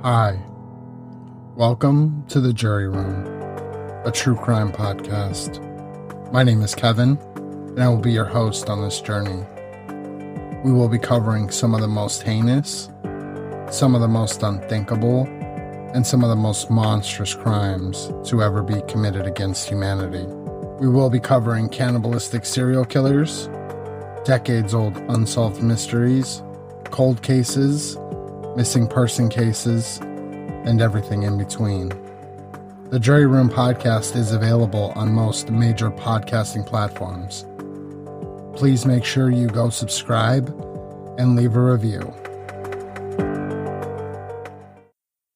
Hi, welcome to the Jury Room, a true crime podcast. My name is Kevin, and I will be your host on this journey. We will be covering some of the most heinous, some of the most unthinkable, and some of the most monstrous crimes to ever be committed against humanity. We will be covering cannibalistic serial killers, decades-old unsolved mysteries, cold cases, missing person cases, and everything in between. The Jury Room podcast is available on most major podcasting platforms. Please make sure you go subscribe and leave a review.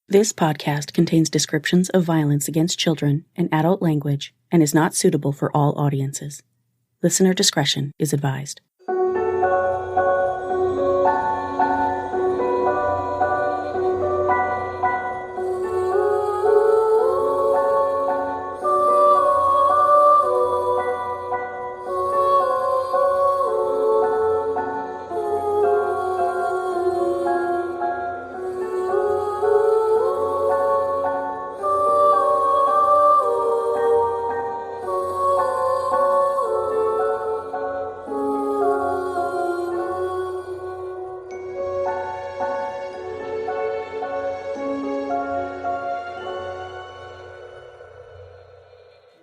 This podcast contains descriptions of violence against children and adult language and is not suitable for all audiences. Listener discretion is advised.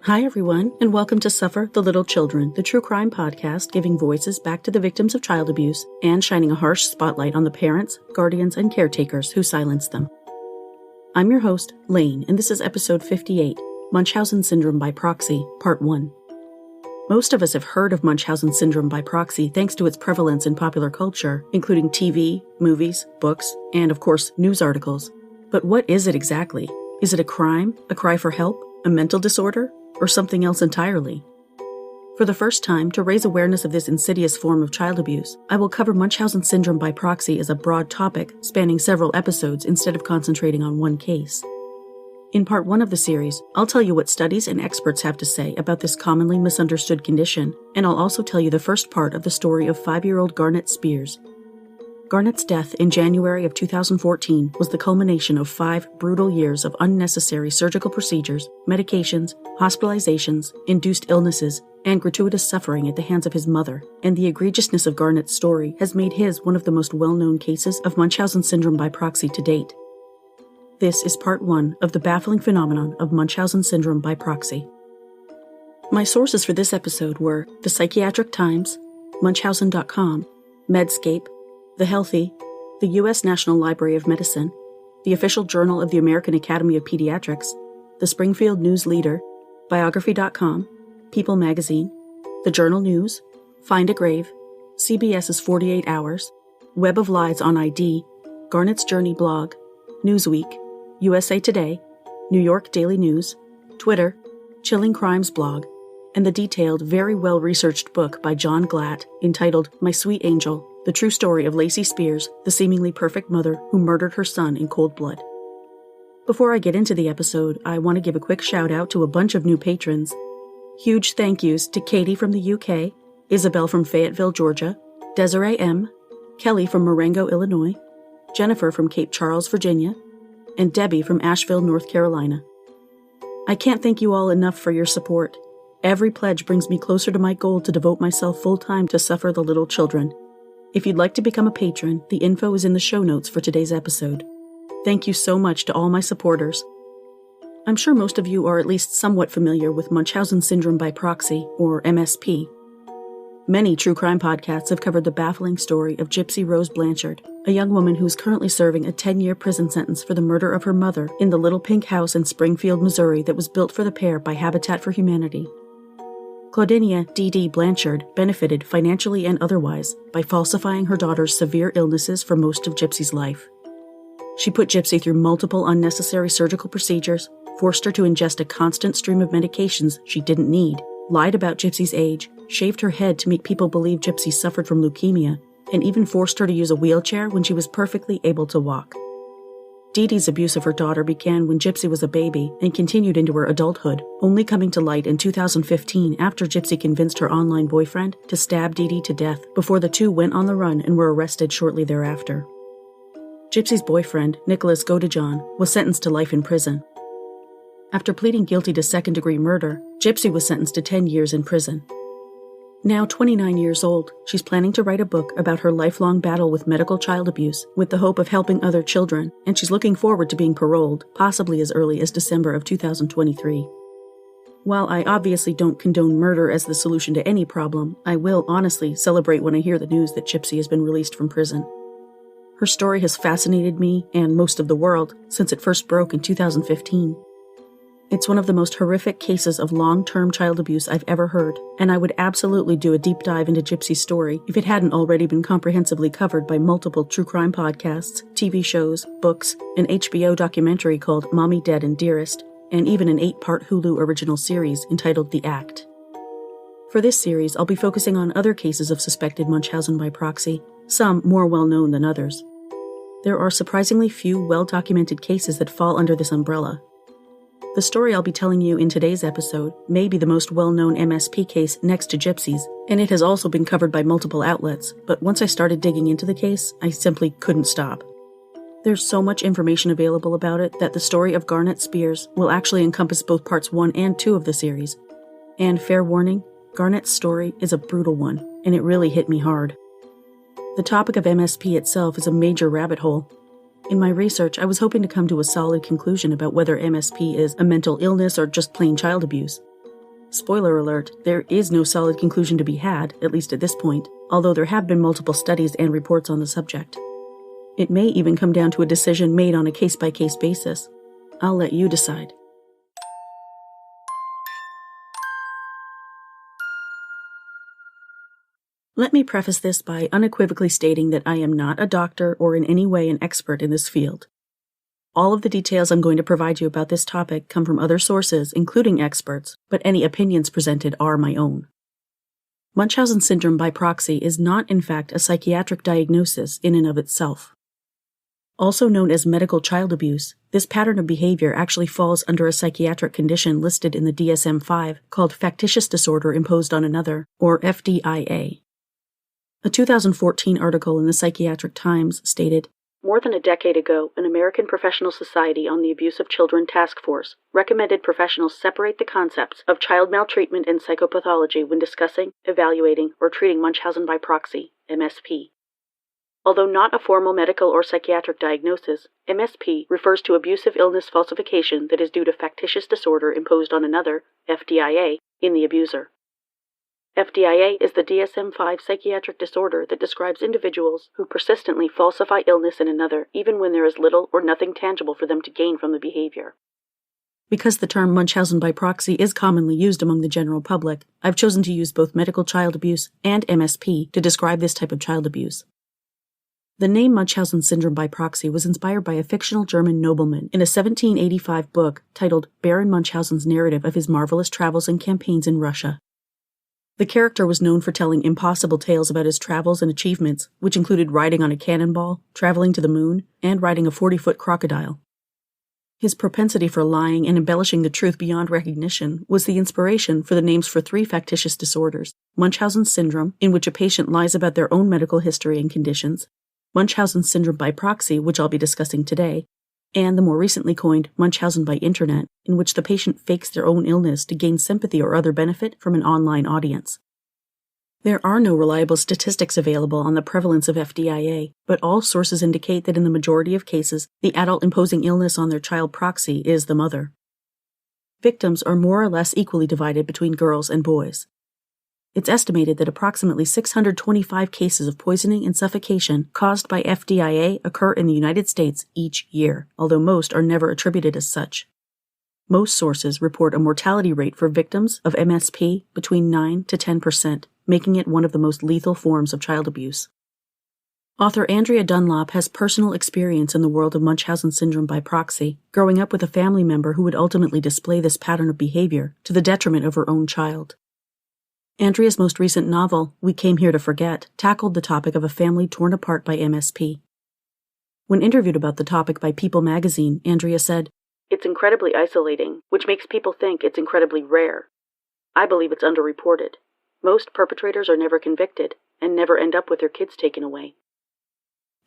Hi, everyone, and welcome to Suffer the Little Children, the true crime podcast giving voices back to the victims of child abuse and shining a harsh spotlight on the parents, guardians, and caretakers who silenced them. I'm your host, Lane, and this is episode 58, Munchausen Syndrome by Proxy, Part 1. Most of us have heard of Munchausen Syndrome by proxy thanks to its prevalence in popular culture, including TV, movies, books, and, of course, news articles. But what is it exactly? Is it a crime, a cry for help, a mental disorder, or something else entirely? For the first time, to raise awareness of this insidious form of child abuse, I will cover Munchausen Syndrome by proxy as a broad topic spanning several episodes instead of concentrating on one case. In part 1 of the series, I'll tell you what studies and experts have to say about this commonly misunderstood condition, and I'll also tell you the first part of the story of 5-year-old Garnett Spears. Garnett's death in January of 2014 was the culmination of 5 brutal years of unnecessary surgical procedures, medications, hospitalizations, induced illnesses, and gratuitous suffering at the hands of his mother, and the egregiousness of Garnett's story has made his one of the most well-known cases of Munchausen syndrome by proxy to date. This is part 1 of the baffling phenomenon of Munchausen syndrome by proxy. My sources for this episode were The Psychiatric Times, Munchausen.com, Medscape, The Healthy, the U.S. National Library of Medicine, the Official Journal of the American Academy of Pediatrics, the Springfield News Leader, Biography.com, People Magazine, the Journal News, Find a Grave, CBS's 48 Hours, Web of Lies on ID, Garnett's Journey blog, Newsweek, USA Today, New York Daily News, Twitter, Chilling Crimes blog, and the detailed, very well-researched book by John Glatt entitled My Sweet Angel, the true story of Lacy Spears, the seemingly perfect mother who murdered her son in cold blood. Before I get into the episode, I want to give a quick shout out to a bunch of new patrons. Huge thank yous to Katie from the UK, Isabel from Fayetteville, Georgia, Desiree M., Kelly from Marengo, Illinois, Jennifer from Cape Charles, Virginia, and Debbie from Asheville, North Carolina. I can't thank you all enough for your support. Every pledge brings me closer to my goal to devote myself full-time to Suffer the Little Children. If you'd like to become a patron, the info is in the show notes for today's episode. Thank you so much to all my supporters. I'm sure most of you are at least somewhat familiar with Munchausen syndrome by proxy, or MSP. Many true crime podcasts have covered the baffling story of Gypsy Rose Blanchard, a young woman who is currently serving a 10-year prison sentence for the murder of her mother in the little pink house in Springfield, Missouri that was built for the pair by Habitat for Humanity. Claudinia D.D. Blanchard benefited financially and otherwise by falsifying her daughter's severe illnesses for most of Gypsy's life. She put Gypsy through multiple unnecessary surgical procedures, forced her to ingest a constant stream of medications she didn't need, lied about Gypsy's age, shaved her head to make people believe Gypsy suffered from leukemia, and even forced her to use a wheelchair when she was perfectly able to walk. Dee Dee's abuse of her daughter began when Gypsy was a baby and continued into her adulthood, only coming to light in 2015 after Gypsy convinced her online boyfriend to stab Dee Dee to death before the two went on the run and were arrested shortly thereafter. Gypsy's boyfriend, Nicholas Godejohn, was sentenced to life in prison. After pleading guilty to second-degree murder, Gypsy was sentenced to 10 years in prison. Now 29 years old, she's planning to write a book about her lifelong battle with medical child abuse with the hope of helping other children, and she's looking forward to being paroled, possibly as early as December of 2023. While I obviously don't condone murder as the solution to any problem, I will honestly celebrate when I hear the news that Gypsy has been released from prison. Her story has fascinated me, and most of the world, since it first broke in 2015. It's one of the most horrific cases of long-term child abuse I've ever heard, and I would absolutely do a deep dive into Gypsy's story if it hadn't already been comprehensively covered by multiple true crime podcasts, TV shows, books, an HBO documentary called Mommy, Dead, and Dearest, and even an 8-part Hulu original series entitled The Act. For this series, I'll be focusing on other cases of suspected Munchausen by proxy, some more well-known than others. There are surprisingly few well-documented cases that fall under this umbrella. The story I'll be telling you in today's episode may be the most well-known MSP case next to Gypsy's, and it has also been covered by multiple outlets, but once I started digging into the case, I simply couldn't stop. There's so much information available about it that the story of Garnett Spears will actually encompass both parts 1 and 2 of the series. And fair warning, Garnett's story is a brutal one, and it really hit me hard. The topic of MSP itself is a major rabbit hole. In my research, I was hoping to come to a solid conclusion about whether MSP is a mental illness or just plain child abuse. Spoiler alert, there is no solid conclusion to be had, at least at this point, although there have been multiple studies and reports on the subject. It may even come down to a decision made on a case-by-case basis. I'll let you decide. Let me preface this by unequivocally stating that I am not a doctor or in any way an expert in this field. All of the details I'm going to provide you about this topic come from other sources, including experts, but any opinions presented are my own. Munchausen syndrome by proxy is not, in fact, a psychiatric diagnosis in and of itself. Also known as medical child abuse, this pattern of behavior actually falls under a psychiatric condition listed in the DSM-5 called factitious disorder imposed on another, or FDIA. A 2014 article in the Psychiatric Times stated, "More than a decade ago, an American Professional Society on the Abuse of Children Task Force recommended professionals separate the concepts of child maltreatment and psychopathology when discussing, evaluating, or treating Munchausen by proxy, MSP. Although not a formal medical or psychiatric diagnosis, MSP refers to abusive illness falsification that is due to factitious disorder imposed on another, FDIA, in the abuser. FDIA is the DSM-5 psychiatric disorder that describes individuals who persistently falsify illness in another even when there is little or nothing tangible for them to gain from the behavior." Because the term Munchausen by proxy is commonly used among the general public, I've chosen to use both medical child abuse and MSP to describe this type of child abuse. The name Munchausen syndrome by proxy was inspired by a fictional German nobleman in a 1785 book titled Baron Munchausen's narrative of his marvelous travels and campaigns in Russia. The character was known for telling impossible tales about his travels and achievements, which included riding on a cannonball, traveling to the moon, and riding a 40-foot crocodile. His propensity for lying and embellishing the truth beyond recognition was the inspiration for the names for 3 factitious disorders: Munchausen syndrome, in which a patient lies about their own medical history and conditions, Munchausen syndrome by proxy, which I'll be discussing today, and the more recently coined Munchausen by internet, in which the patient fakes their own illness to gain sympathy or other benefit from an online audience. There are no reliable statistics available on the prevalence of FDIA, but all sources indicate that in the majority of cases, the adult imposing illness on their child proxy is the mother. Victims are more or less equally divided between girls and boys. It's estimated that approximately 625 cases of poisoning and suffocation caused by FDIA occur in the United States each year, although most are never attributed as such. Most sources report a mortality rate for victims of MSP between 9 to 10%, making it one of the most lethal forms of child abuse. Author Andrea Dunlop has personal experience in the world of Munchausen syndrome by proxy, growing up with a family member who would ultimately display this pattern of behavior to the detriment of her own child. Andrea's most recent novel, We Came Here to Forget, tackled the topic of a family torn apart by MSP. When interviewed about the topic by People magazine, Andrea said, "It's incredibly isolating, which makes people think it's incredibly rare. I believe it's underreported. Most perpetrators are never convicted and never end up with their kids taken away."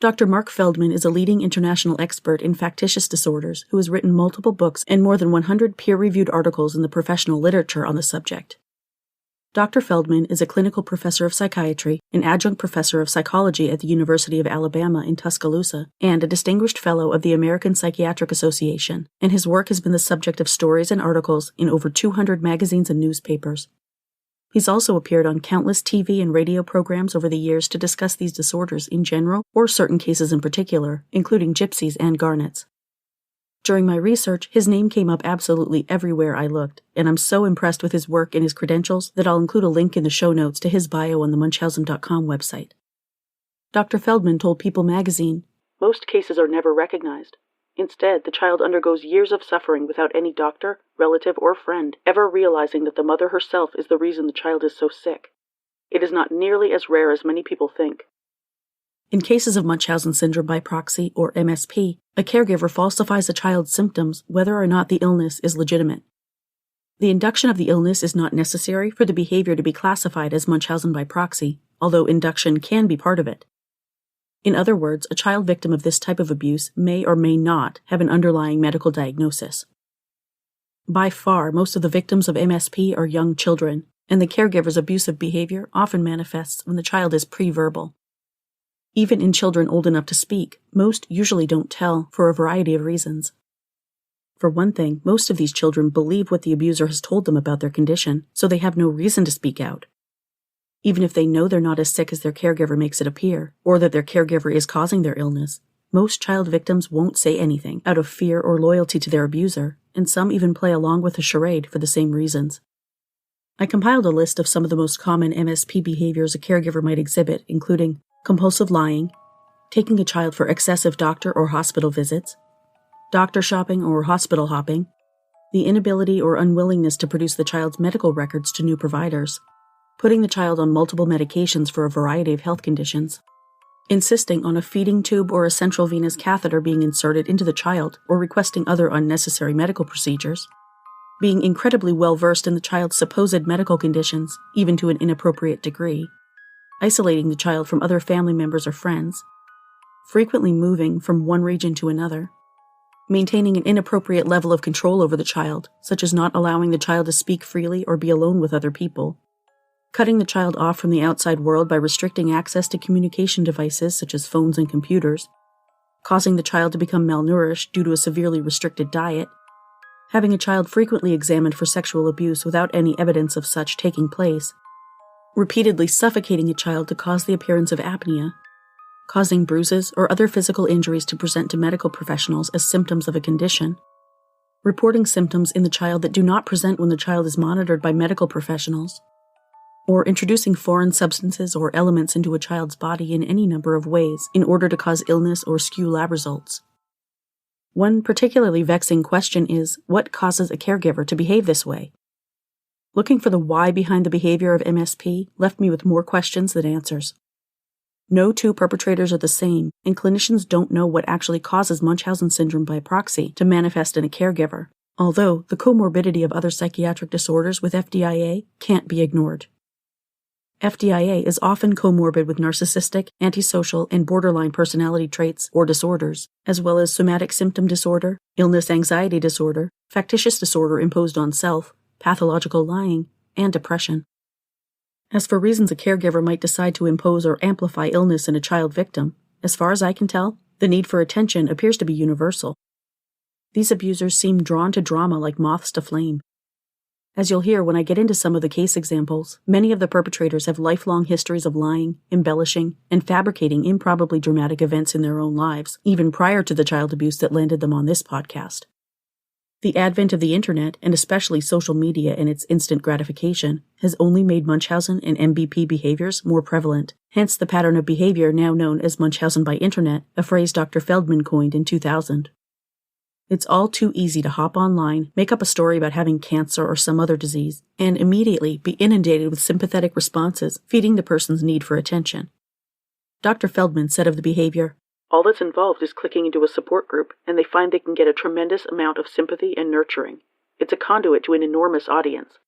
Dr. Mark Feldman is a leading international expert in factitious disorders who has written multiple books and more than 100 peer-reviewed articles in the professional literature on the subject. Dr. Feldman is a clinical professor of psychiatry, an adjunct professor of psychology at the University of Alabama in Tuscaloosa, and a distinguished fellow of the American Psychiatric Association, and his work has been the subject of stories and articles in over 200 magazines and newspapers. He's also appeared on countless TV and radio programs over the years to discuss these disorders in general or certain cases in particular, including gypsies and Garnetts. During my research, his name came up absolutely everywhere I looked, and I'm so impressed with his work and his credentials that I'll include a link in the show notes to his bio on the Munchausen.com website. Dr. Feldman told People magazine, "Most cases are never recognized. Instead, the child undergoes years of suffering without any doctor, relative, or friend ever realizing that the mother herself is the reason the child is so sick. It is not nearly as rare as many people think." In cases of Munchausen syndrome by proxy, or MSP, a caregiver falsifies a child's symptoms whether or not the illness is legitimate. The induction of the illness is not necessary for the behavior to be classified as Munchausen by proxy, although induction can be part of it. In other words, a child victim of this type of abuse may or may not have an underlying medical diagnosis. By far, most of the victims of MSP are young children, and the caregiver's abusive behavior often manifests when the child is pre-verbal. Even in children old enough to speak, most usually don't tell for a variety of reasons. For one thing, most of these children believe what the abuser has told them about their condition, so they have no reason to speak out. Even if they know they're not as sick as their caregiver makes it appear, or that their caregiver is causing their illness, most child victims won't say anything out of fear or loyalty to their abuser, and some even play along with the charade for the same reasons. I compiled a list of some of the most common MSP behaviors a caregiver might exhibit, including compulsive lying, taking a child for excessive doctor or hospital visits, doctor shopping or hospital hopping, the inability or unwillingness to produce the child's medical records to new providers, putting the child on multiple medications for a variety of health conditions, insisting on a feeding tube or a central venous catheter being inserted into the child or requesting other unnecessary medical procedures, being incredibly well-versed in the child's supposed medical conditions, even to an inappropriate degree, isolating the child from other family members or friends, frequently moving from one region to another, maintaining an inappropriate level of control over the child, such as not allowing the child to speak freely or be alone with other people, cutting the child off from the outside world by restricting access to communication devices such as phones and computers, causing the child to become malnourished due to a severely restricted diet, having a child frequently examined for sexual abuse without any evidence of such taking place, repeatedly suffocating a child to cause the appearance of apnea, causing bruises or other physical injuries to present to medical professionals as symptoms of a condition, reporting symptoms in the child that do not present when the child is monitored by medical professionals, or introducing foreign substances or elements into a child's body in any number of ways in order to cause illness or skew lab results. One particularly vexing question is, what causes a caregiver to behave this way? Looking for the why behind the behavior of MSP left me with more questions than answers. No two perpetrators are the same, and clinicians don't know what actually causes Munchausen syndrome by proxy to manifest in a caregiver, although the comorbidity of other psychiatric disorders with FDIA can't be ignored. FDIA is often comorbid with narcissistic, antisocial, and borderline personality traits or disorders, as well as somatic symptom disorder, illness-anxiety disorder, factitious disorder imposed on self, pathological lying, and depression. As for reasons a caregiver might decide to impose or amplify illness in a child victim, as far as I can tell, the need for attention appears to be universal. These abusers seem drawn to drama like moths to flame. As you'll hear when I get into some of the case examples, many of the perpetrators have lifelong histories of lying, embellishing, and fabricating improbably dramatic events in their own lives, even prior to the child abuse that landed them on this podcast. The advent of the internet, and especially social media and its instant gratification, has only made Munchausen and MBP behaviors more prevalent, hence the pattern of behavior now known as Munchausen by internet, a phrase Dr. Feldman coined in 2000. It's all too easy to hop online, make up a story about having cancer or some other disease, and immediately be inundated with sympathetic responses, feeding the person's need for attention. Dr. Feldman said of the behavior, "All that's involved is clicking into a support group, and they find they can get a tremendous amount of sympathy and nurturing. It's a conduit to an enormous audience."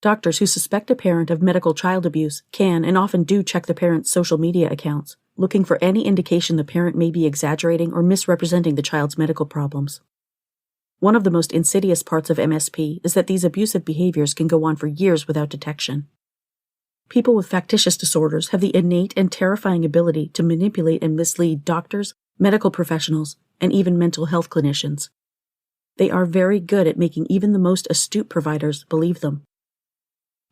Doctors who suspect a parent of medical child abuse can and often do check the parent's social media accounts, looking for any indication the parent may be exaggerating or misrepresenting the child's medical problems. One of the most insidious parts of MSP is that these abusive behaviors can go on for years without detection. People with factitious disorders have the innate and terrifying ability to manipulate and mislead doctors, medical professionals, and even mental health clinicians. They are very good at making even the most astute providers believe them.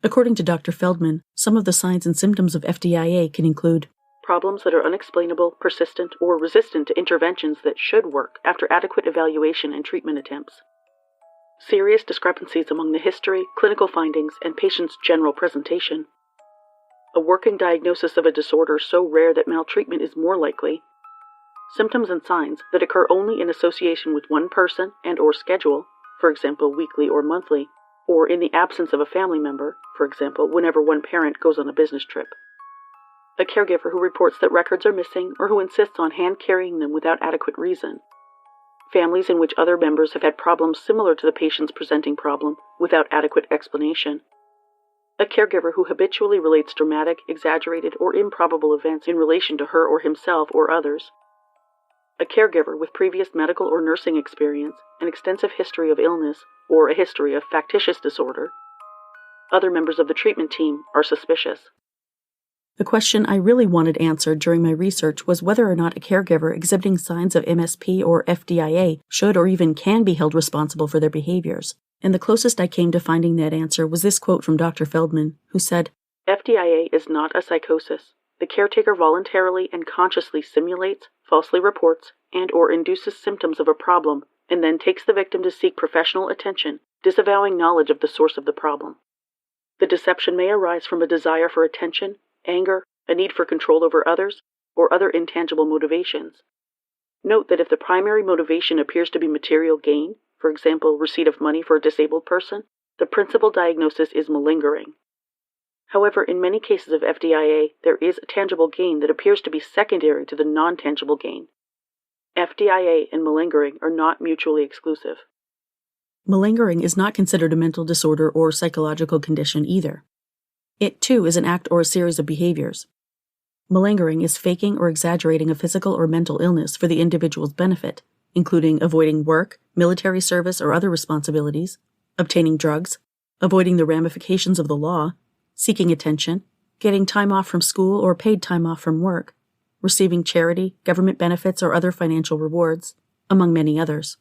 According to Dr. Feldman, some of the signs and symptoms of FDIA can include problems that are unexplainable, persistent, or resistant to interventions that should work after adequate evaluation and treatment attempts, serious discrepancies among the history, clinical findings, and patient's general presentation, a working diagnosis of a disorder so rare that maltreatment is more likely, symptoms and signs that occur only in association with one person and/or schedule, for example, weekly or monthly, or in the absence of a family member, for example, whenever one parent goes on a business trip. A caregiver who reports that records are missing or who insists on hand-carrying them without adequate reason. Families in which other members have had problems similar to the patient's presenting problem without adequate explanation. A caregiver who habitually relates dramatic, exaggerated, or improbable events in relation to her or himself or others. A caregiver with previous medical or nursing experience, an extensive history of illness, or a history of factitious disorder. Other members of the treatment team are suspicious. The question I really wanted answered during my research was whether or not a caregiver exhibiting signs of MSP or FDIA should or even can be held responsible for their behaviors. And the closest I came to finding that answer was this quote from Dr. Feldman, who said, "FDIA is not a psychosis. The caretaker voluntarily and consciously simulates, falsely reports, and/or induces symptoms of a problem, and then takes the victim to seek professional attention, disavowing knowledge of the source of the problem. The deception may arise from a desire for attention, anger, a need for control over others, or other intangible motivations. Note that if the primary motivation appears to be material gain, for example, receipt of money for a disabled person, the principal diagnosis is malingering. However, in many cases of FDIA, there is a tangible gain that appears to be secondary to the non-tangible gain. FDIA and malingering are not mutually exclusive." Malingering is not considered a mental disorder or psychological condition either. It, too, is an act or a series of behaviors. Malingering is faking or exaggerating a physical or mental illness for the individual's benefit, including avoiding work, military service, or other responsibilities, obtaining drugs, avoiding the ramifications of the law, seeking attention, getting time off from school or paid time off from work, receiving charity, government benefits, or other financial rewards, among many others.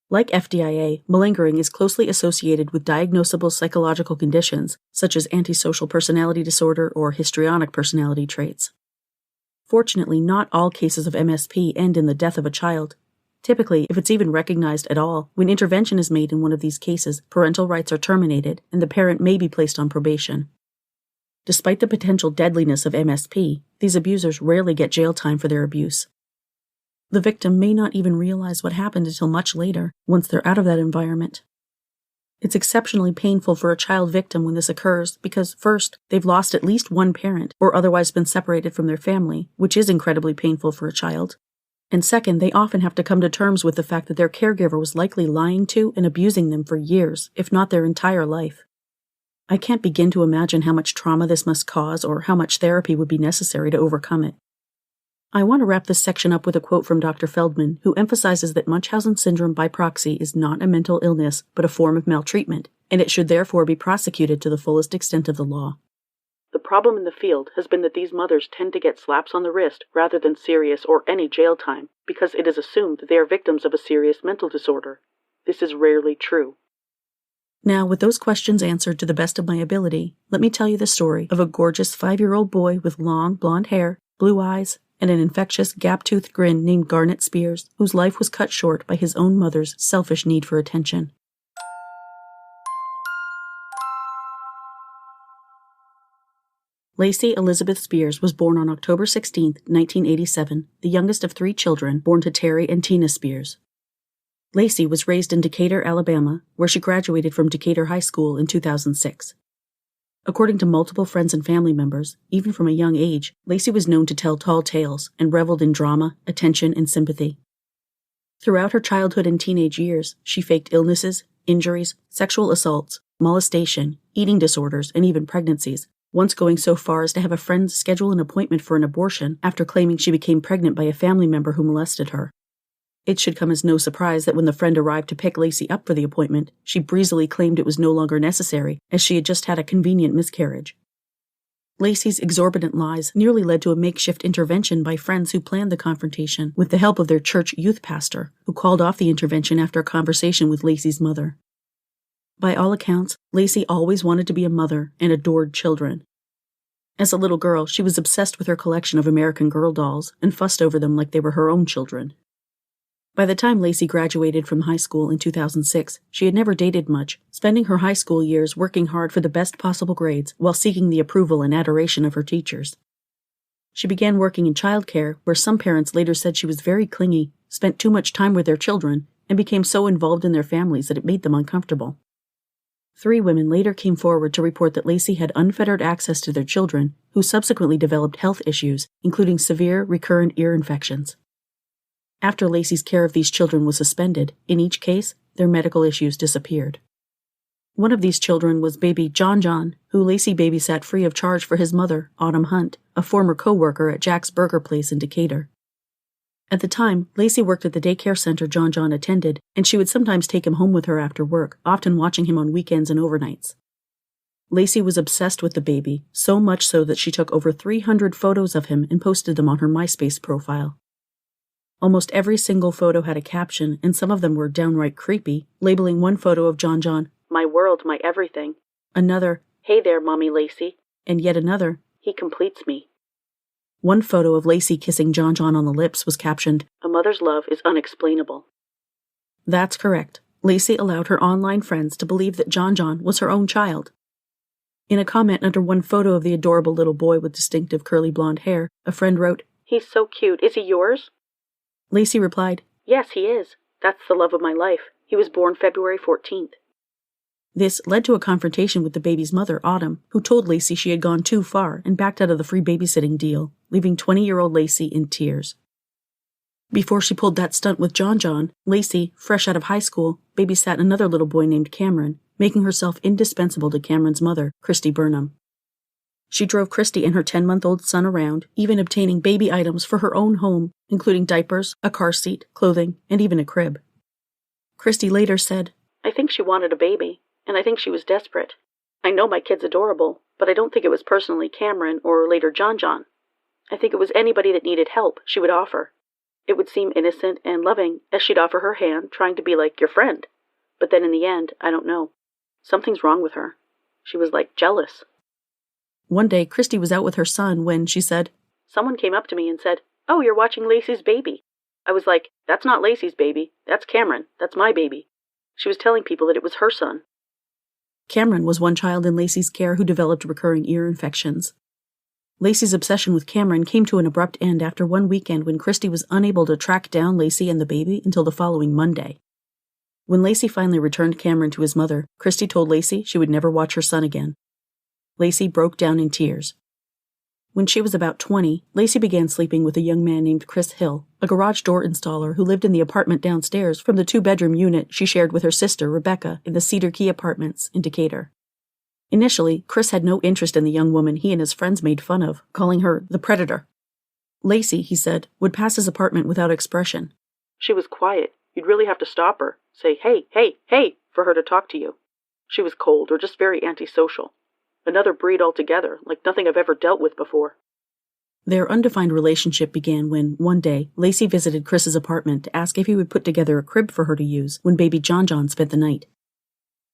Like FDIA, malingering is closely associated with diagnosable psychological conditions such as antisocial personality disorder or histrionic personality traits. Fortunately, not all cases of MSP end in the death of a child. Typically, if it's even recognized at all, when intervention is made in one of these cases, parental rights are terminated and the parent may be placed on probation. Despite the potential deadliness of MSP, these abusers rarely get jail time for their abuse. The victim may not even realize what happened until much later, once they're out of that environment. It's exceptionally painful for a child victim when this occurs because, first, they've lost at least one parent or otherwise been separated from their family, which is incredibly painful for a child. And second, they often have to come to terms with the fact that their caregiver was likely lying to and abusing them for years, if not their entire life. I can't begin to imagine how much trauma this must cause or how much therapy would be necessary to overcome it. I want to wrap this section up with a quote from Dr. Feldman, who emphasizes that Munchausen syndrome by proxy is not a mental illness, but a form of maltreatment, and it should therefore be prosecuted to the fullest extent of the law. "The problem in the field has been that these mothers tend to get slaps on the wrist rather than serious or any jail time, because it is assumed that they are victims of a serious mental disorder. This is rarely true." Now, with those questions answered to the best of my ability, let me tell you the story of a gorgeous 5-year-old boy with long, blonde hair, blue eyes, and an infectious, gap-toothed grin named Garnett Spears, whose life was cut short by his own mother's selfish need for attention. Lacy Elizabeth Spears was born on October 16, 1987, the youngest of 3 children born to Terry and Tina Spears. Lacy was raised in Decatur, Alabama, where she graduated from Decatur High School in 2006. According to multiple friends and family members, even from a young age, Lacy was known to tell tall tales and reveled in drama, attention, and sympathy. Throughout her childhood and teenage years, she faked illnesses, injuries, sexual assaults, molestation, eating disorders, and even pregnancies, once going so far as to have a friend schedule an appointment for an abortion after claiming she became pregnant by a family member who molested her. It should come as no surprise that when the friend arrived to pick Lacy up for the appointment, she breezily claimed it was no longer necessary, as she had just had a convenient miscarriage. Lacy's exorbitant lies nearly led to a makeshift intervention by friends who planned the confrontation with the help of their church youth pastor, who called off the intervention after a conversation with Lacy's mother. By all accounts, Lacy always wanted to be a mother and adored children. As a little girl, she was obsessed with her collection of American Girl dolls and fussed over them like they were her own children. By the time Lacy graduated from high school in 2006, she had never dated much, spending her high school years working hard for the best possible grades while seeking the approval and adoration of her teachers. She began working in childcare, where some parents later said she was very clingy, spent too much time with their children, and became so involved in their families that it made them uncomfortable. 3 women later came forward to report that Lacy had unfettered access to their children, who subsequently developed health issues, including severe recurrent ear infections. After Lacy's care of these children was suspended, in each case, their medical issues disappeared. One of these children was baby John, who Lacy babysat free of charge for his mother, Autumn Hunt, a former co-worker at Jack's Burger Place in Decatur. At the time, Lacy worked at the daycare center John attended, and she would sometimes take him home with her after work, often watching him on weekends and overnights. Lacy was obsessed with the baby, so much so that she took over 300 photos of him and posted them on her MySpace profile. Almost every single photo had a caption, and some of them were downright creepy, labeling one photo of John, "My world, my everything," another, "Hey there, Mommy Lacy," and yet another, "He completes me." One photo of Lacy kissing John on the lips was captioned, "A mother's love is unexplainable." That's correct. Lacy allowed her online friends to believe that John was her own child. In a comment under one photo of the adorable little boy with distinctive curly blonde hair, a friend wrote, "He's so cute. Is he yours?" Lacy replied, "Yes, he is. That's the love of my life. He was born February 14th. This led to a confrontation with the baby's mother, Autumn, who told Lacy she had gone too far and backed out of the free babysitting deal, leaving 20-year-old Lacy in tears. Before she pulled that stunt with John, Lacy, fresh out of high school, babysat another little boy named Cameron, making herself indispensable to Cameron's mother, Christy Burnham. She drove Christy and her 10-month-old son around, even obtaining baby items for her own home, including diapers, a car seat, clothing, and even a crib. Christy later said, "I think she wanted a baby, and I think she was desperate. I know my kid's adorable, but I don't think it was personally Cameron or later John. I think it was anybody that needed help she would offer. It would seem innocent and loving, as she'd offer her hand, trying to be like your friend. But then in the end, I don't know. Something's wrong with her. She was like jealous." One day, Christy was out with her son when, she said, "Someone came up to me and said, 'Oh, you're watching Lacy's baby.' I was like, 'That's not Lacy's baby. That's Cameron. That's my baby.' She was telling people that it was her son." Cameron was one child in Lacy's care who developed recurring ear infections. Lacy's obsession with Cameron came to an abrupt end after one weekend when Christy was unable to track down Lacy and the baby until the following Monday. When Lacy finally returned Cameron to his mother, Christy told Lacy she would never watch her son again. Lacy broke down in tears. When she was about 20, Lacy began sleeping with a young man named Chris Hill, a garage door installer who lived in the apartment downstairs from the 2-bedroom unit she shared with her sister, Rebecca, in the Cedar Key Apartments in Decatur. Initially, Chris had no interest in the young woman he and his friends made fun of, calling her the predator. Lacy, he said, would pass his apartment without expression. "She was quiet. You'd really have to stop her. Say, 'Hey, hey, hey,' for her to talk to you. She was cold or just very antisocial. Another breed altogether, like nothing I've ever dealt with before." Their undefined relationship began when, one day, Lacy visited Chris's apartment to ask if he would put together a crib for her to use when baby John spent the night.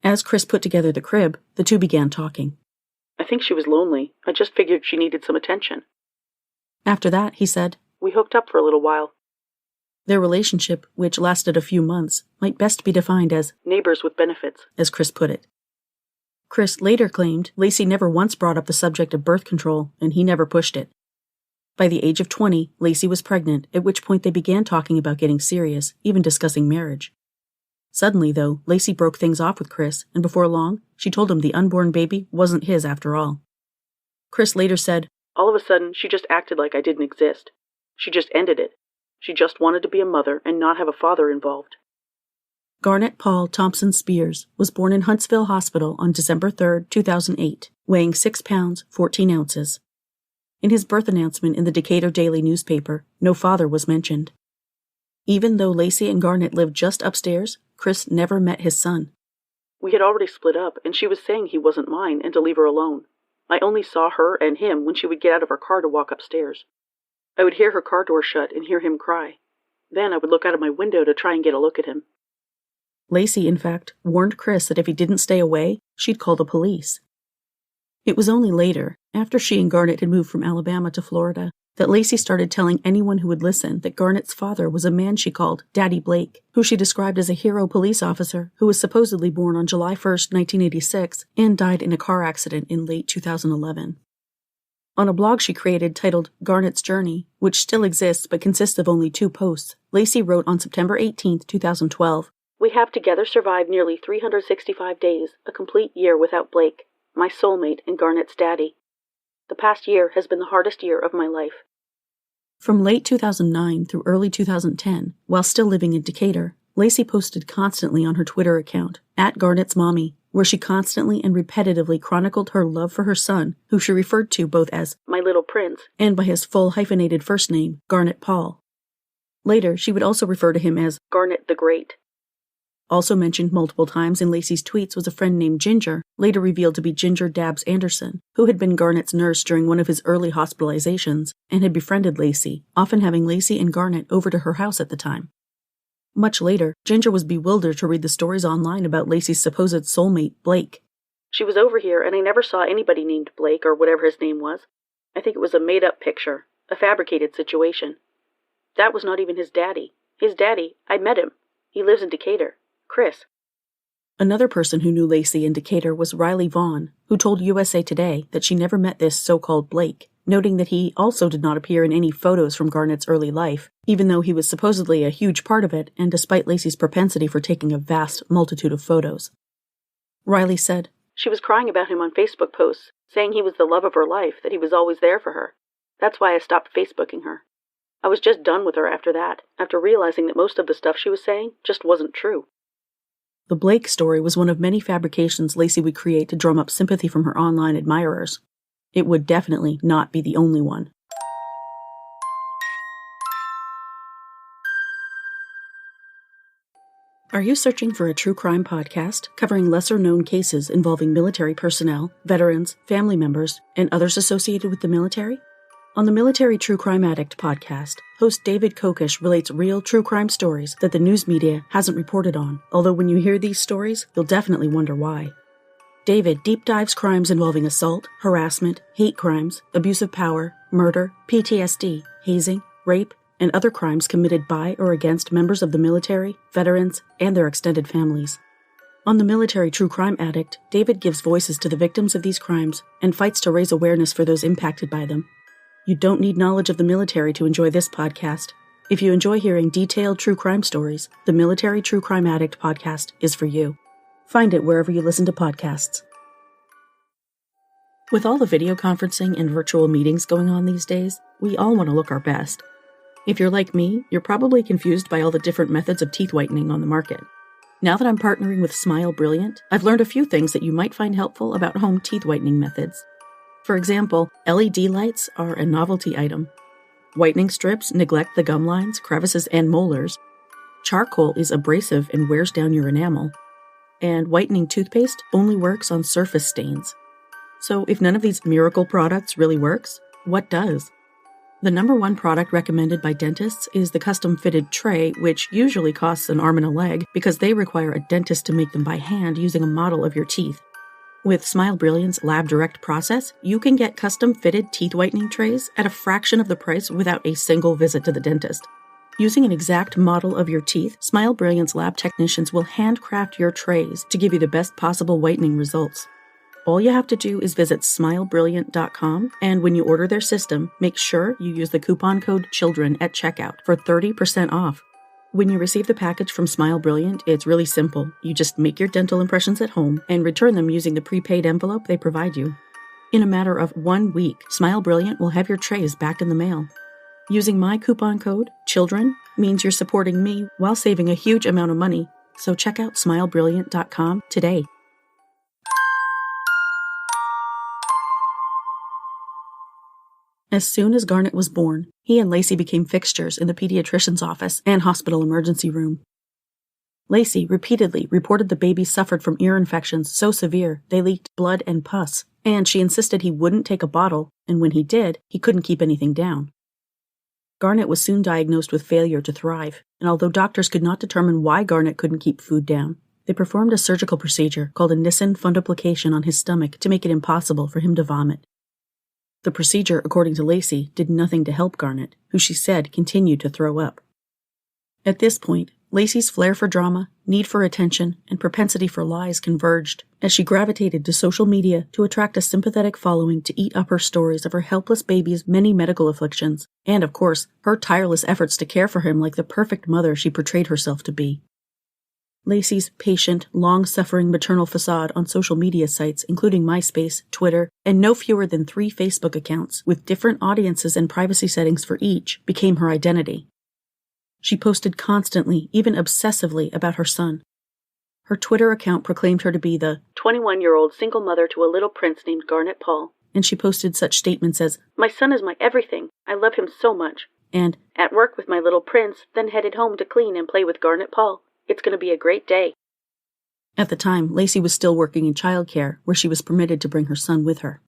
As Chris put together the crib, the two began talking. "I think she was lonely. I just figured she needed some attention." After that, he said, "We hooked up for a little while." Their relationship, which lasted a few months, might best be defined as neighbors with benefits, as Chris put it. Chris later claimed Lacy never once brought up the subject of birth control, and he never pushed it. By the age of 20, Lacy was pregnant, at which point they began talking about getting serious, even discussing marriage. Suddenly, though, Lacy broke things off with Chris, and before long, she told him the unborn baby wasn't his after all. Chris later said, "All of a sudden, she just acted like I didn't exist. She just ended it. She just wanted to be a mother and not have a father involved." Garnett Paul Thompson Spears was born in Huntsville Hospital on December 3, 2008, weighing 6 pounds, 14 ounces. In his birth announcement in the Decatur Daily newspaper, no father was mentioned. Even though Lacy and Garnett lived just upstairs, Chris never met his son. We had already split up, and she was saying he wasn't mine and to leave her alone. I only saw her and him when she would get out of her car to walk upstairs. I would hear her car door shut and hear him cry. Then I would look out of my window to try and get a look at him. Lacy, in fact, warned Chris that if he didn't stay away, she'd call the police. It was only later, after she and Garnett had moved from Alabama to Florida, that Lacy started telling anyone who would listen that Garnett's father was a man she called Daddy Blake, who she described as a hero police officer who was supposedly born on July 1, 1986, and died in a car accident in late 2011. On a blog she created titled Garnett's Journey, which still exists but consists of only 2 posts, Lacy wrote on September 18, 2012, "We have together survived nearly 365 days, a complete year without Blake, my soulmate and Garnett's daddy. The past year has been the hardest year of my life." From late 2009 through early 2010, while still living in Decatur, Lacy posted constantly on her Twitter account, @Garnett'sMommy, where she constantly and repetitively chronicled her love for her son, who she referred to both as my little prince and by his full hyphenated first name, Garnett Paul. Later, she would also refer to him as Garnett the Great. Also mentioned multiple times in Lacy's tweets was a friend named Ginger, later revealed to be Ginger Dabbs Anderson, who had been Garnett's nurse during one of his early hospitalizations and had befriended Lacy, often having Lacy and Garnett over to her house at the time. Much later, Ginger was bewildered to read the stories online about Lacy's supposed soulmate, Blake. "She was over here and I never saw anybody named Blake or whatever his name was. I think it was a made-up picture, a fabricated situation. That was not even his daddy. His daddy, I met him. He lives in Decatur. Chris." Another person who knew Lacy in Decatur was Riley Vaughn, who told USA Today that she never met this so-called Blake, noting that he also did not appear in any photos from Garnett's early life, even though he was supposedly a huge part of it and despite Lacy's propensity for taking a vast multitude of photos. Riley said, "She was crying about him on Facebook posts, saying he was the love of her life, that he was always there for her. That's why I stopped Facebooking her. I was just done with her after that, after realizing that most of the stuff she was saying just wasn't true." The Blake story was one of many fabrications Lacy would create to drum up sympathy from her online admirers. It would definitely not be the only one. Are you searching for a true crime podcast covering lesser-known cases involving military personnel, veterans, family members, and others associated with the military? On the Military True Crime Addict podcast, host David Kokish relates real true crime stories that the news media hasn't reported on, although when you hear these stories, you'll definitely wonder why. David deep dives crimes involving assault, harassment, hate crimes, abuse of power, murder, PTSD, hazing, rape, and other crimes committed by or against members of the military, veterans, and their extended families. On the Military True Crime Addict, David gives voices to the victims of these crimes and fights to raise awareness for those impacted by them. You don't need knowledge of the military to enjoy this podcast. If you enjoy hearing detailed true crime stories, the Military True Crime Addict podcast is for you. Find it wherever you listen to podcasts. With all the video conferencing and virtual meetings going on these days, we all want to look our best. If you're like me, you're probably confused by all the different methods of teeth whitening on the market. Now that I'm partnering with Smile Brilliant, I've learned a few things that you might find helpful about home teeth whitening methods. For example, LED lights are a novelty item. Whitening strips neglect the gum lines, crevices, and molars. Charcoal is abrasive and wears down your enamel. And whitening toothpaste only works on surface stains. So if none of these miracle products really works, what does? The number one product recommended by dentists is the custom-fitted tray, which usually costs an arm and a leg because they require a dentist to make them by hand using a model of your teeth. With Smile Brilliant's Lab Direct process, you can get custom-fitted teeth whitening trays at a fraction of the price without a single visit to the dentist. Using an exact model of your teeth, Smile Brilliant's lab technicians will handcraft your trays to give you the best possible whitening results. All you have to do is visit smilebrilliant.com, and when you order their system, make sure you use the coupon code CHILDREN at checkout for 30% off. When you receive the package from Smile Brilliant, it's really simple. You just make your dental impressions at home and return them using the prepaid envelope they provide you. In a matter of 1 week, Smile Brilliant will have your trays back in the mail. Using my coupon code, CHILDREN, means you're supporting me while saving a huge amount of money. So check out smilebrilliant.com today. As soon as Garnett was born, he and Lacy became fixtures in the pediatrician's office and hospital emergency room. Lacy repeatedly reported the baby suffered from ear infections so severe they leaked blood and pus, and she insisted he wouldn't take a bottle, and when he did, he couldn't keep anything down. Garnett was soon diagnosed with failure to thrive, and although doctors could not determine why Garnett couldn't keep food down, they performed a surgical procedure called a Nissen fundoplication on his stomach to make it impossible for him to vomit. The procedure, according to Lacy, did nothing to help Garnett, who she said continued to throw up. At this point, Lacy's flair for drama, need for attention, and propensity for lies converged as she gravitated to social media to attract a sympathetic following to eat up her stories of her helpless baby's many medical afflictions, and, of course, her tireless efforts to care for him like the perfect mother she portrayed herself to be. Lacy's patient, long-suffering maternal facade on social media sites, including MySpace, Twitter, and no fewer than 3 Facebook accounts with different audiences and privacy settings for each, became her identity. She posted constantly, even obsessively, about her son. Her Twitter account proclaimed her to be the 21-year-old single mother to a little prince named Garnett Paul, and she posted such statements as, "My son is my everything, I love him so much," and "At work with my little prince, then headed home to clean and play with Garnett Paul. It's going to be a great day." At the time, Lacy was still working in childcare, where she was permitted to bring her son with her.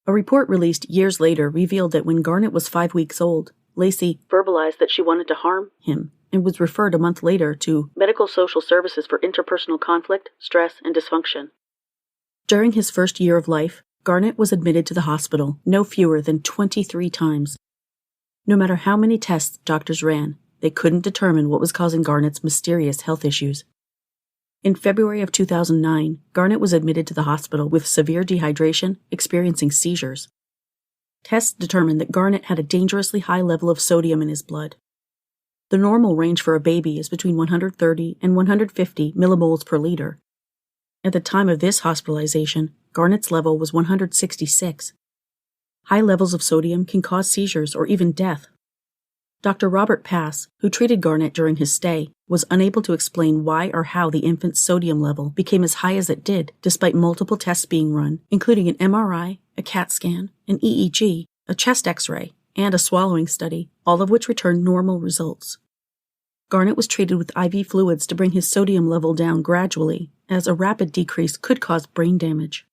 A report released years later revealed that when Garnett was 5 weeks old, Lacy verbalized that she wanted to harm him and was referred a month later to Medical Social Services for Interpersonal Conflict, Stress, and Dysfunction. During his first year of life, Garnett was admitted to the hospital no fewer than 23 times. No matter how many tests doctors ran, they couldn't determine what was causing Garnett's mysterious health issues. In February of 2009, Garnett was admitted to the hospital with severe dehydration, experiencing seizures. Tests determined that Garnett had a dangerously high level of sodium in his blood. The normal range for a baby is between 130 and 150 millimoles per liter. At the time of this hospitalization, Garnett's level was 166. High levels of sodium can cause seizures or even death. Dr. Robert Pass, who treated Garnett during his stay, was unable to explain why or how the infant's sodium level became as high as it did, despite multiple tests being run, including an MRI, a CAT scan, an EEG, a chest X-ray, and a swallowing study, all of which returned normal results. Garnett was treated with IV fluids to bring his sodium level down gradually, as a rapid decrease could cause brain damage.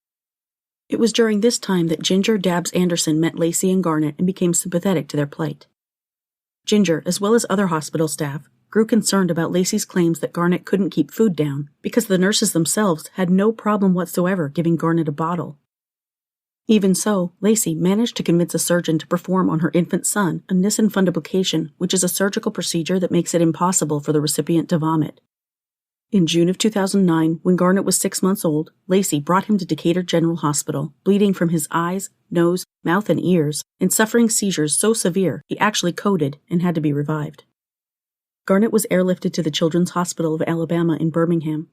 It was during this time that Ginger Dabbs Anderson met Lacy and Garnett and became sympathetic to their plight. Ginger, as well as other hospital staff, grew concerned about Lacy's claims that Garnett couldn't keep food down because the nurses themselves had no problem whatsoever giving Garnett a bottle. Even so, Lacy managed to convince a surgeon to perform on her infant son a Nissen fundoplication, which is a surgical procedure that makes it impossible for the recipient to vomit. In June of 2009, when Garnett was 6 months old, Lacy brought him to Decatur General Hospital, bleeding from his eyes, nose, mouth, and ears, and suffering seizures so severe he actually coded and had to be revived. Garnett was airlifted to the Children's Hospital of Alabama in Birmingham.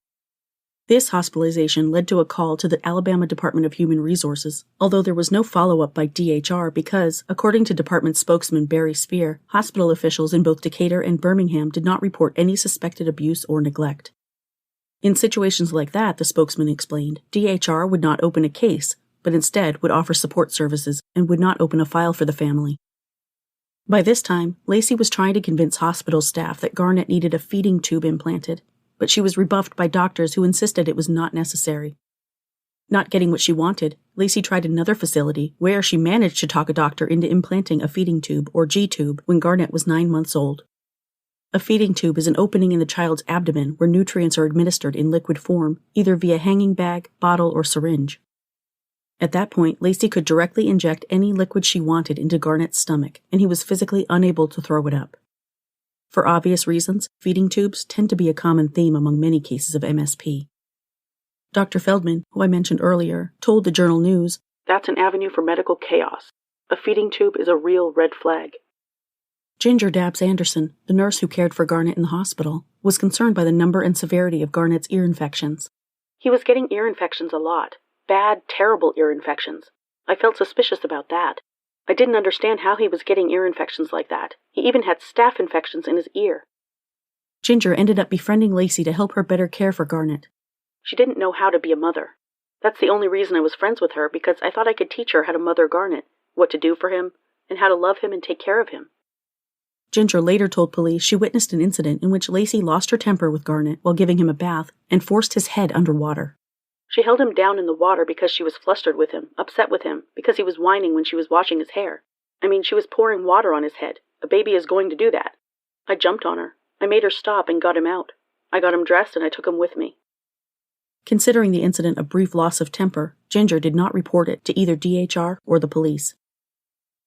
This hospitalization led to a call to the Alabama Department of Human Resources, although there was no follow-up by DHR because, according to department spokesman Barry Spear, hospital officials in both Decatur and Birmingham did not report any suspected abuse or neglect. In situations like that, the spokesman explained, DHR would not open a case, but instead would offer support services and would not open a file for the family. By this time, Lacy was trying to convince hospital staff that Garnett needed a feeding tube implanted, but she was rebuffed by doctors who insisted it was not necessary. Not getting what she wanted, Lacy tried another facility where she managed to talk a doctor into implanting a feeding tube, or G-tube, when Garnett was 9 months old. A feeding tube is an opening in the child's abdomen where nutrients are administered in liquid form, either via hanging bag, bottle, or syringe. At that point, Lacy could directly inject any liquid she wanted into Garnett's stomach, and he was physically unable to throw it up. For obvious reasons, feeding tubes tend to be a common theme among many cases of MSP. Dr. Feldman, who I mentioned earlier, told the Journal News, "That's an avenue for medical chaos. A feeding tube is a real red flag." Ginger Dabbs Anderson, the nurse who cared for Garnett in the hospital, was concerned by the number and severity of Garnett's ear infections. "He was getting ear infections a lot. Bad, terrible ear infections. I felt suspicious about that. I didn't understand how he was getting ear infections like that. He even had staph infections in his ear." Ginger ended up befriending Lacy to help her better care for Garnett. She didn't know how to be a mother. That's the only reason I was friends with her, because I thought I could teach her how to mother Garnett, what to do for him, and how to love him and take care of him. Ginger later told police she witnessed an incident in which Lacy lost her temper with Garnett while giving him a bath and forced his head underwater. She held him down in the water because she was flustered with him, upset with him, because he was whining when she was washing his hair. She was pouring water on his head. A baby is going to do that. I jumped on her. I made her stop and got him out. I got him dressed and I took him with me. Considering the incident a brief loss of temper, Ginger did not report it to either DHR or the police.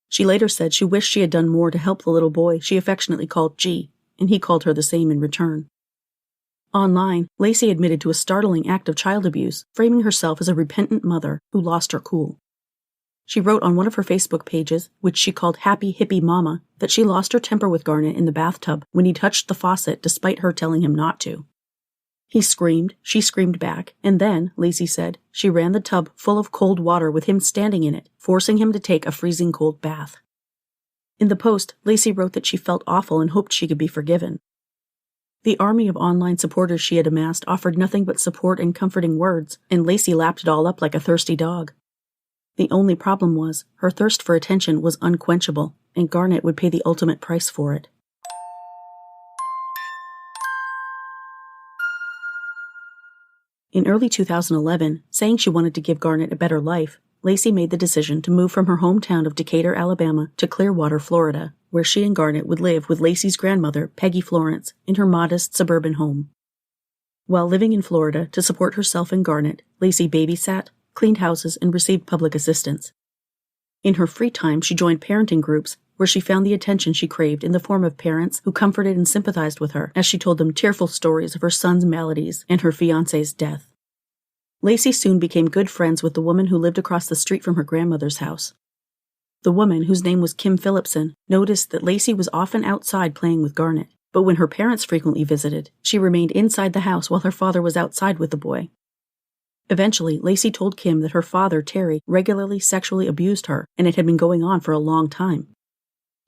She later said she wished she had done more to help the little boy she affectionately called G, and he called her the same in return. Online, Lacy admitted to a startling act of child abuse, framing herself as a repentant mother who lost her cool. She wrote on one of her Facebook pages, which she called Happy Hippie Mama, that she lost her temper with Garnett in the bathtub when he touched the faucet despite her telling him not to. He screamed, she screamed back, and then, Lacy said, she ran the tub full of cold water with him standing in it, forcing him to take a freezing cold bath. In the post, Lacy wrote that she felt awful and hoped she could be forgiven. The army of online supporters she had amassed offered nothing but support and comforting words, and Lacy lapped it all up like a thirsty dog. The only problem was, her thirst for attention was unquenchable, and Garnett would pay the ultimate price for it. In early 2011, saying she wanted to give Garnett a better life, Lacy made the decision to move from her hometown of Decatur, Alabama, to Clearwater, Florida, where she and Garnett would live with Lacy's grandmother, Peggy Florence, in her modest suburban home. While living in Florida to support herself and Garnett, Lacy babysat, cleaned houses, and received public assistance. In her free time, she joined parenting groups, where she found the attention she craved in the form of parents who comforted and sympathized with her as she told them tearful stories of her son's maladies and her fiancé's death. Lacy soon became good friends with the woman who lived across the street from her grandmother's house. The woman, whose name was Kim Phillipson, noticed that Lacy was often outside playing with Garnett, but when her parents frequently visited, she remained inside the house while her father was outside with the boy. Eventually, Lacy told Kim that her father, Terry, regularly sexually abused her, and it had been going on for a long time.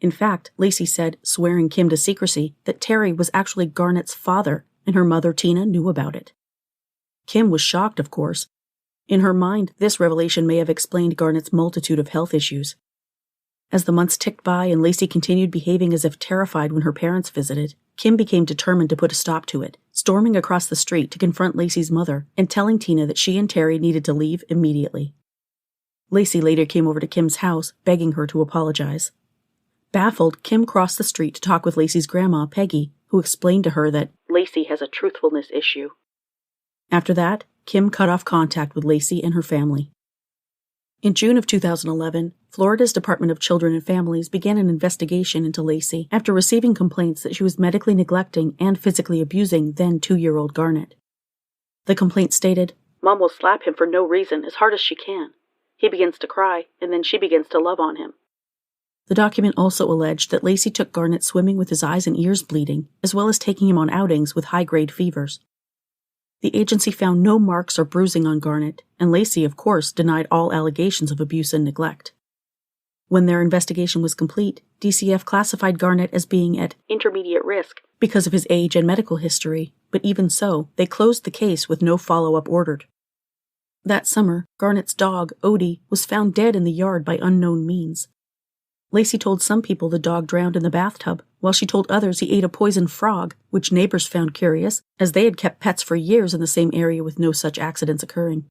In fact, Lacy said, swearing Kim to secrecy, that Terry was actually Garnett's father, and her mother, Tina, knew about it. Kim was shocked, of course. In her mind, this revelation may have explained Garnett's multitude of health issues. As the months ticked by and Lacy continued behaving as if terrified when her parents visited, Kim became determined to put a stop to it, storming across the street to confront Lacy's mother and telling Tina that she and Terry needed to leave immediately. Lacy later came over to Kim's house, begging her to apologize. Baffled, Kim crossed the street to talk with Lacy's grandma, Peggy, who explained to her that Lacy has a truthfulness issue. After that, Kim cut off contact with Lacy and her family. In June of 2011, Florida's Department of Children and Families began an investigation into Lacy after receiving complaints that she was medically neglecting and physically abusing then 2-year-old Garnett. The complaint stated, Mom will slap him for no reason as hard as she can. He begins to cry, and then she begins to love on him. The document also alleged that Lacy took Garnett swimming with his eyes and ears bleeding, as well as taking him on outings with high-grade fevers. The agency found no marks or bruising on Garnett, and Lacy, of course, denied all allegations of abuse and neglect. When their investigation was complete, DCF classified Garnett as being at intermediate risk because of his age and medical history, but even so, they closed the case with no follow-up ordered. That summer, Garnett's dog, Odie, was found dead in the yard by unknown means. Lacy told some people the dog drowned in the bathtub, while she told others he ate a poisoned frog, which neighbors found curious, as they had kept pets for years in the same area with no such accidents occurring.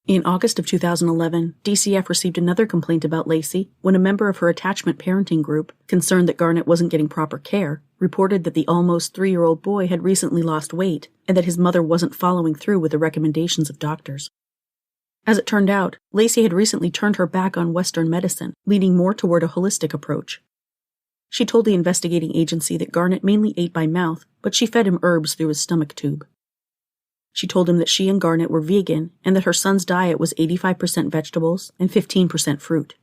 In August of 2011, DCF received another complaint about Lacy when a member of her attachment parenting group, concerned that Garnett wasn't getting proper care, reported that the almost 3-year-old boy had recently lost weight and that his mother wasn't following through with the recommendations of doctors. As it turned out, Lacy had recently turned her back on Western medicine, leaning more toward a holistic approach. She told the investigating agency that Garnett mainly ate by mouth, but she fed him herbs through his stomach tube. She told him that she and Garnett were vegan and that her son's diet was 85% vegetables and 15% fruit.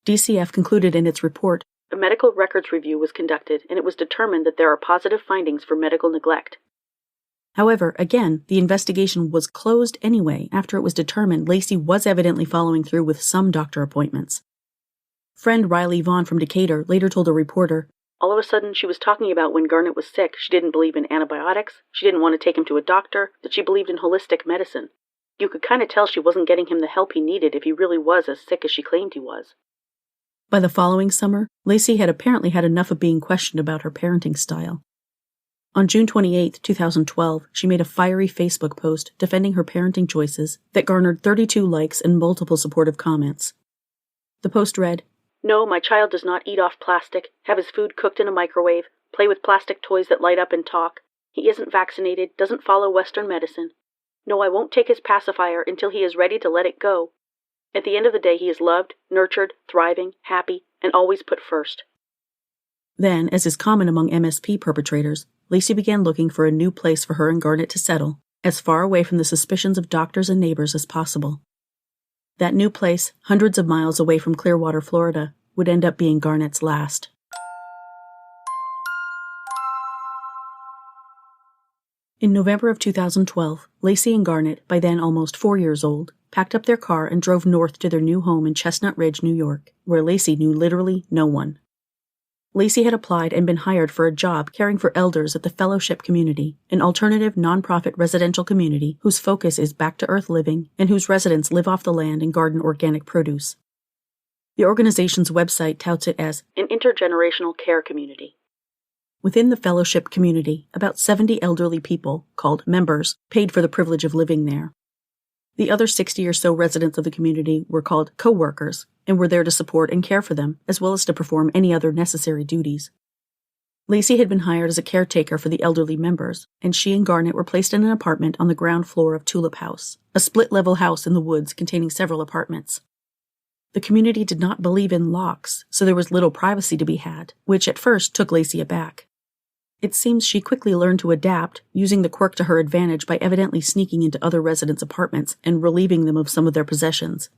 DCF concluded in its report, a medical records review was conducted and it was determined that there are positive findings for medical neglect. However, again, the investigation was closed anyway after it was determined Lacy was evidently following through with some doctor appointments. Friend Riley Vaughn from Decatur later told a reporter, All of a sudden, she was talking about when Garnett was sick, she didn't believe in antibiotics, she didn't want to take him to a doctor, that she believed in holistic medicine. You could kind of tell she wasn't getting him the help he needed if he really was as sick as she claimed he was. By the following summer, Lacy had apparently had enough of being questioned about her parenting style. On June 28, 2012, she made a fiery Facebook post defending her parenting choices that garnered 32 likes and multiple supportive comments. The post read, "No, my child does not eat off plastic, have his food cooked in a microwave, play with plastic toys that light up and talk. He isn't vaccinated, doesn't follow Western medicine. No, I won't take his pacifier until he is ready to let it go. At the end of the day, he is loved, nurtured, thriving, happy, and always put first." Then, as is common among MSP perpetrators, Lacy began looking for a new place for her and Garnett to settle, as far away from the suspicions of doctors and neighbors as possible. That new place, hundreds of miles away from Clearwater, Florida, would end up being Garnett's last. In November of 2012, Lacy and Garnett, by then almost 4 years old, packed up their car and drove north to their new home in Chestnut Ridge, New York, where Lacy knew literally no one. Lacy had applied and been hired for a job caring for elders at the Fellowship Community, an alternative nonprofit residential community whose focus is back-to-earth living and whose residents live off the land and garden organic produce. The organization's website touts it as an intergenerational care community. Within the Fellowship Community, about 70 elderly people, called members, paid for the privilege of living there. The other 60 or so residents of the community were called co-workers and were there to support and care for them, as well as to perform any other necessary duties. Lacy had been hired as a caretaker for the elderly members, and she and Garnett were placed in an apartment on the ground floor of Tulip House, a split-level house in the woods containing several apartments. The community did not believe in locks, so there was little privacy to be had, which at first took Lacy aback. It seems she quickly learned to adapt, using the quirk to her advantage by evidently sneaking into other residents' apartments and relieving them of some of their possessions.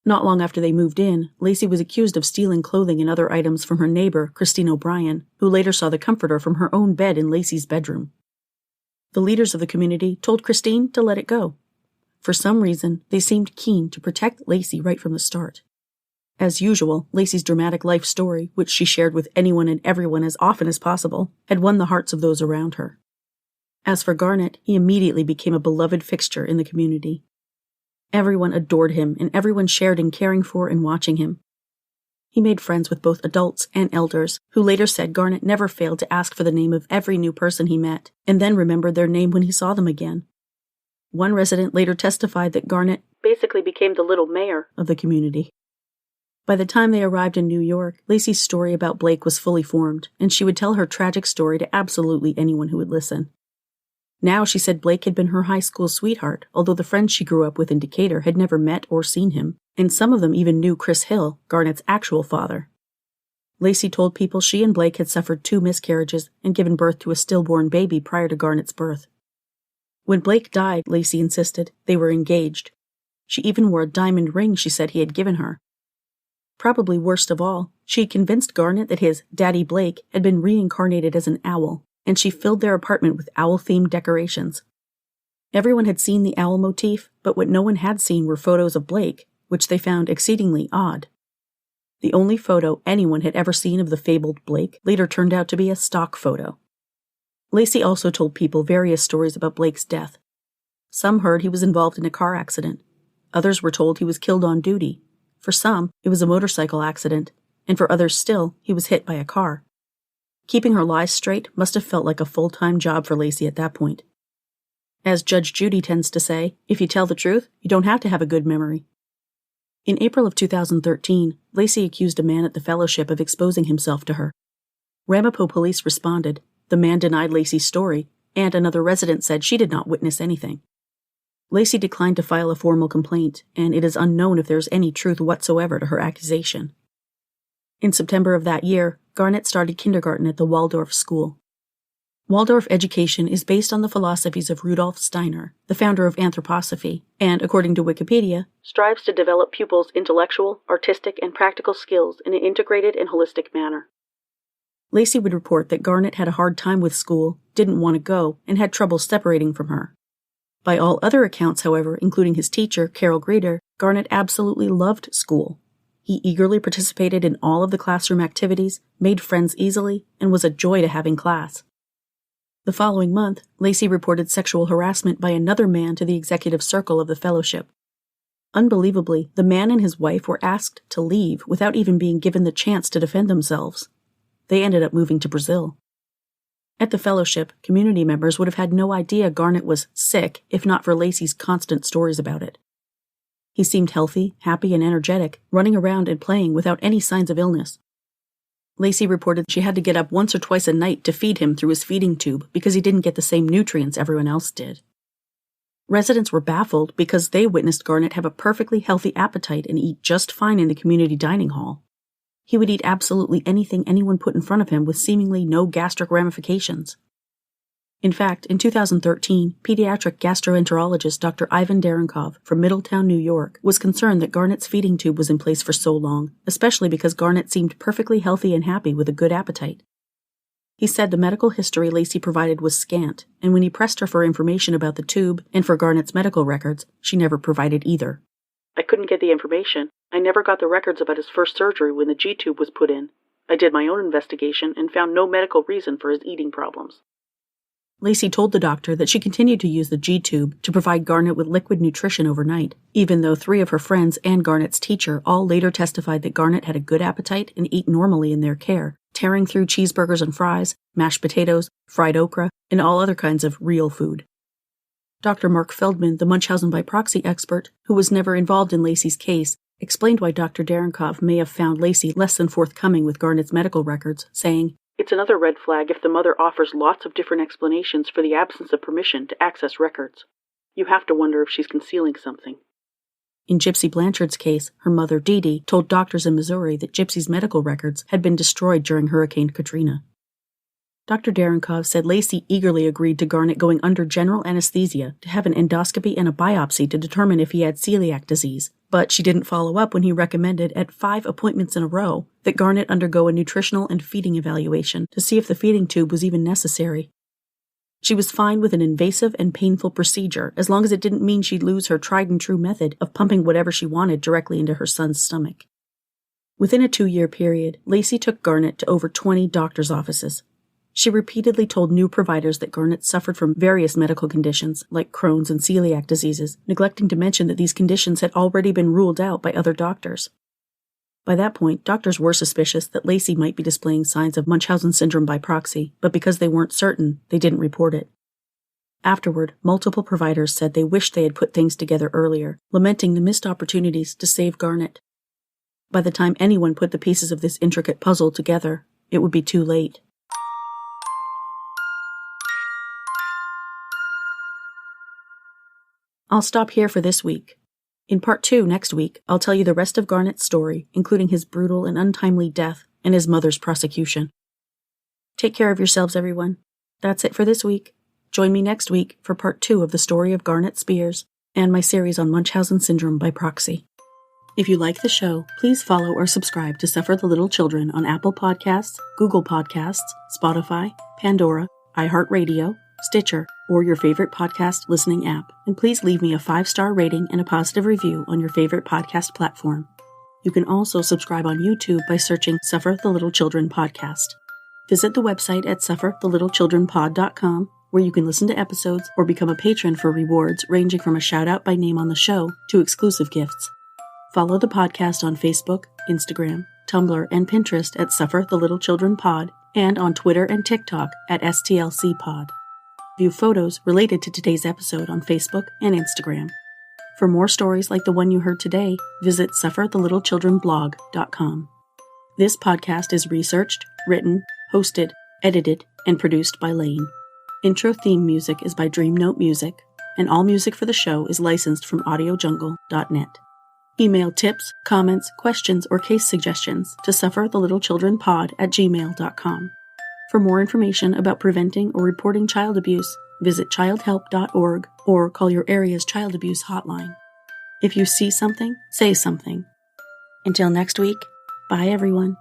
Not long after they moved in, Lacy was accused of stealing clothing and other items from her neighbor, Christine O'Brien, who later saw the comforter from her own bed in Lacy's bedroom. The leaders of the community told Christine to let it go. For some reason, they seemed keen to protect Lacy right from the start. As usual, Lacy's dramatic life story, which she shared with anyone and everyone as often as possible, had won the hearts of those around her. As for Garnett, he immediately became a beloved fixture in the community. Everyone adored him, and everyone shared in caring for and watching him. He made friends with both adults and elders, who later said Garnett never failed to ask for the name of every new person he met, and then remembered their name when he saw them again. One resident later testified that Garnett basically became the little mayor of the community. By the time they arrived in New York, Lacy's story about Blake was fully formed, and she would tell her tragic story to absolutely anyone who would listen. Now she said Blake had been her high school sweetheart, although the friends she grew up with in Decatur had never met or seen him, and some of them even knew Chris Hill, Garnett's actual father. Lacy told people she and Blake had suffered 2 miscarriages and given birth to a stillborn baby prior to Garnett's birth. When Blake died, Lacy insisted, they were engaged. She even wore a diamond ring she said he had given her. Probably worst of all, she had convinced Garnett that his Daddy Blake had been reincarnated as an owl, and she filled their apartment with owl-themed decorations. Everyone had seen the owl motif, but what no one had seen were photos of Blake, which they found exceedingly odd. The only photo anyone had ever seen of the fabled Blake later turned out to be a stock photo. Lacy also told people various stories about Blake's death. Some heard he was involved in a car accident. Others were told he was killed on duty. For some, it was a motorcycle accident, and for others still, he was hit by a car. Keeping her lies straight must have felt like a full-time job for Lacy at that point. As Judge Judy tends to say, if you tell the truth, you don't have to have a good memory. In April of 2013, Lacy accused a man at the Fellowship of exposing himself to her. Ramapo police responded. The man denied Lacy's story, and another resident said she did not witness anything. Lacy declined to file a formal complaint, and it is unknown if there is any truth whatsoever to her accusation. In September of that year, Garnett started kindergarten at the Waldorf School. Waldorf education is based on the philosophies of Rudolf Steiner, the founder of anthroposophy, and, according to Wikipedia, strives to develop pupils' intellectual, artistic, and practical skills in an integrated and holistic manner. Lacy would report that Garnett had a hard time with school, didn't want to go, and had trouble separating from her. By all other accounts, however, including his teacher, Carol Grader, Garnett absolutely loved school. He eagerly participated in all of the classroom activities, made friends easily, and was a joy to have in class. The following month, Lacy reported sexual harassment by another man to the executive circle of the fellowship. Unbelievably, the man and his wife were asked to leave without even being given the chance to defend themselves. They ended up moving to Brazil. At the fellowship, community members would have had no idea Garnett was sick if not for Lacy's constant stories about it. He seemed healthy, happy, and energetic, running around and playing without any signs of illness. Lacy reported she had to get up once or twice a night to feed him through his feeding tube because he didn't get the same nutrients everyone else did. Residents were baffled because they witnessed Garnett have a perfectly healthy appetite and eat just fine in the community dining hall. He would eat absolutely anything anyone put in front of him with seemingly no gastric ramifications. In fact, in 2013, pediatric gastroenterologist Dr. Ivan Derankov from Middletown, New York, was concerned that Garnett's feeding tube was in place for so long, especially because Garnett seemed perfectly healthy and happy with a good appetite. He said the medical history Lacy provided was scant, and when he pressed her for information about the tube and for Garnett's medical records, she never provided either. I couldn't get the information. I never got the records about his first surgery when the G-tube was put in. I did my own investigation and found no medical reason for his eating problems. Lacy told the doctor that she continued to use the G-tube to provide Garnett with liquid nutrition overnight, even though 3 of her friends and Garnett's teacher all later testified that Garnett had a good appetite and ate normally in their care, tearing through cheeseburgers and fries, mashed potatoes, fried okra, and all other kinds of real food. Dr. Mark Feldman, the Munchausen by proxy expert, who was never involved in Lacy's case, explained why Dr. Derankov may have found Lacy less than forthcoming with Garnett's medical records, saying, "It's another red flag if the mother offers lots of different explanations for the absence of permission to access records. You have to wonder if she's concealing something." In Gypsy Blanchard's case, her mother, Dee Dee, told doctors in Missouri that Gypsy's medical records had been destroyed during Hurricane Katrina. Dr. Derankov said Lacy eagerly agreed to Garnett going under general anesthesia to have an endoscopy and a biopsy to determine if he had celiac disease, but she didn't follow up when he recommended, at 5 appointments in a row, that Garnett undergo a nutritional and feeding evaluation to see if the feeding tube was even necessary. She was fine with an invasive and painful procedure as long as it didn't mean she'd lose her tried-and-true method of pumping whatever she wanted directly into her son's stomach. Within a 2-year period, Lacy took Garnett to over 20 doctor's offices. She repeatedly told new providers that Garnett suffered from various medical conditions, like Crohn's and celiac diseases, neglecting to mention that these conditions had already been ruled out by other doctors. By that point, doctors were suspicious that Lacy might be displaying signs of Munchausen syndrome by proxy, but because they weren't certain, they didn't report it. Afterward, multiple providers said they wished they had put things together earlier, lamenting the missed opportunities to save Garnett. By the time anyone put the pieces of this intricate puzzle together, it would be too late. I'll stop here for this week. In part 2 next week, I'll tell you the rest of Garnett's story, including his brutal and untimely death and his mother's prosecution. Take care of yourselves, everyone. That's it for this week. Join me next week for part 2 of the story of Garnett Spears and my series on Munchausen syndrome by proxy. If you like the show, please follow or subscribe to Suffer the Little Children on Apple Podcasts, Google Podcasts, Spotify, Pandora, iHeartRadio, Stitcher, or your favorite podcast listening app. And please leave me a 5-star rating and a positive review on your favorite podcast platform. You can also subscribe on YouTube by searching Suffer the Little Children Podcast. Visit the website at sufferthelittlechildrenpod.com, where you can listen to episodes or become a patron for rewards ranging from a shout-out by name on the show to exclusive gifts. Follow the podcast on Facebook, Instagram, Tumblr, and Pinterest at Suffer the Little Children Pod, and on Twitter and TikTok at STLC Pod. View photos related to today's episode on Facebook and Instagram. For more stories like the one you heard today, visit sufferthelittlechildrenblog.com. This podcast is researched, written, hosted, edited, and produced by Lane. Intro theme music is by Dreamnote Music, and all music for the show is licensed from audiojungle.net. Email tips, comments, questions, or case suggestions to sufferthelittlechildrenpod@gmail.com. For more information about preventing or reporting child abuse, visit childhelp.org or call your area's child abuse hotline. If you see something, say something. Until next week, bye everyone.